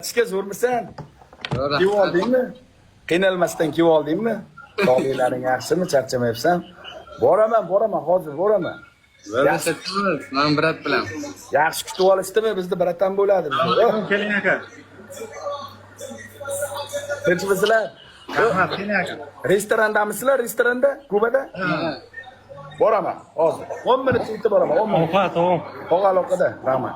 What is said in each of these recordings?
Ishga zo'rmisan? Rahmat. Kiyib oldingmi? Qiynalmasdan kiyib oldingmi? Sog'liqlaring yaxshimi? Charchamayapsan? Boraman, hozir boraman. Bo'lmasatimiz, men brat bilan. Yaxshi kutib olishdimi? Bizda bratan bo'ladi. Keling aka. Tinchmisizlar? Rahmat, keling aka. Restorandamisizlar? Restoranda? Kubada? Boraman, hozir. 10 minut yetib boraman, 10 minut. Ovqat, tamam. Tog'a aloqada. Rahmat.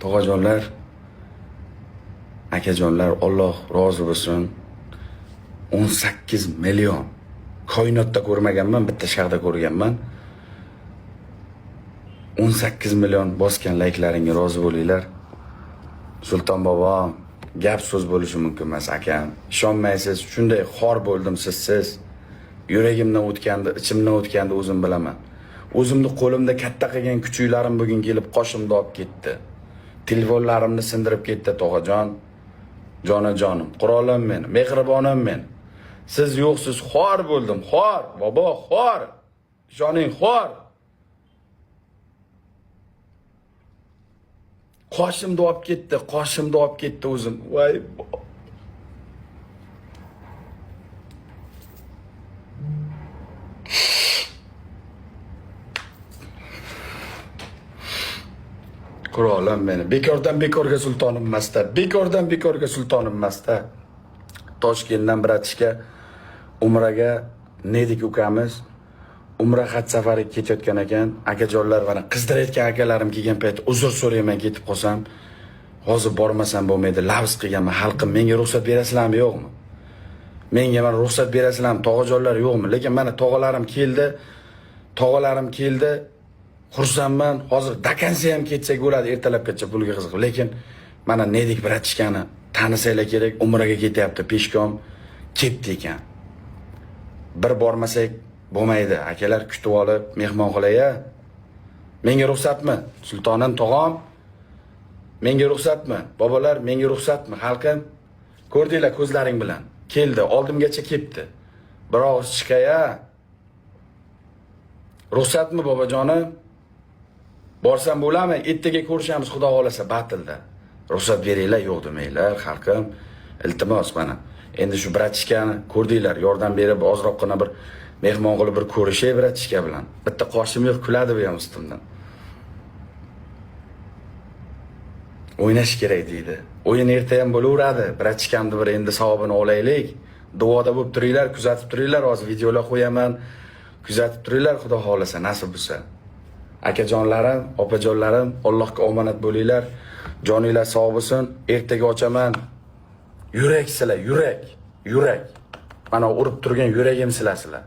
Tog'ajonlar, akajonlar, Alloh rozi bo'lsin. 18 million. Koinotda ko'rmaganman, bitta shaharda ko'rganman. 18 million bosgan layklaringga rozi bo'linglar. Sulton bobom, gap so'z bo'lishi mumkin emas, akam. Ishonmaysiz, shunday xor bo'ldim sizsiz. Yuragimdan o'tgandi, ichimdan o'tgandi o'zim bilaman. O'zimni qo'limda katta qilgan kuchuklarim bugun kelib qoshimda olib ketdi. Telefonlarimni sindirib ketdi, tog'ajon. Jonajonim, qurollam men, mehribonim men. Siz yo'qsiz, xor bo'ldim, xor, bobo, xor. Joning xor. Qoshimda olib ketdi o'zim. Voy. Qurollam meni. Bekordan bekorga sultonim emasda. Bekordan bekorga sultonim emasda. Toshkentdan bratishga umraga Nedik ukamiz umra xat safari ketayotgan ekan. Akajonlar mana qizdirayotgan akalarim kelgan payt uzr so'rayman ketib qolsam. Hozir bormasam bo'lmaydi. Labz qilganman. Xalqim menga ruxsat berasizlarmi, yo'qmi? Menga mana ruxsat berasizlarmi, tog'ajonlar yo'qmi? Lekin mana tog'alarim keldi. Xursandman. Hozir dakansa ham ketsak bo'ladi, ertalabgacha pulga qiziqib. Lekin mana Nedik bratishkani tanisanglar kerak, umraga ketyapti, peshkom ketdi ekan. Bir bormasak bo'lmaydi. Akalar kutib olib mehmon qilay-a. Menga ruxsatmi? Sultonim, tog'am. Menga ruxsatmi? Bobolar, menga ruxsatmi? Xalqim, ko'rdinglar ko'zlaring bilan. Keldi, oldimgacha ketdi. Bir og'iz chiqay-a. Ruxsatmi bobojonim? Borsam bo'ladimi? Ertaga ko'rishamiz, xudo xolasa, batilda. Ruxsat beringlar, yo'q demanglar, xalqim. Iltimos mana. Endi shu bratishkani ko'rdinglar, yordam berib ozroqgina bir mehmon qilib bir ko'rishay bratishka bilan. Bitta qoshim yo'q, kuladi bu ham ustimdan. O'ynash kerak deydi. O'yin erta ham bo'laveradi. Bratishkamni bir endi savobini olaylik. Duoda bo'lib turinglar, kuzatib turinglar, hozir videolar qo'yaman. Kuzatib turinglar, xudo xolasa, nasib bo'lsa. Akajonlarim, opajonlarim, Allohga omonat bo'linglar. Joninglar sog' bo'lsin. Ertaga ochaman. Yurak sizlar, yurak. Mana urib turgan yuragim sizlar.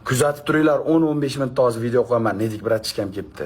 Kuzatib turinglar, 10-15 minut hozir video qo'yaman. Nedik bratishkam ketdi.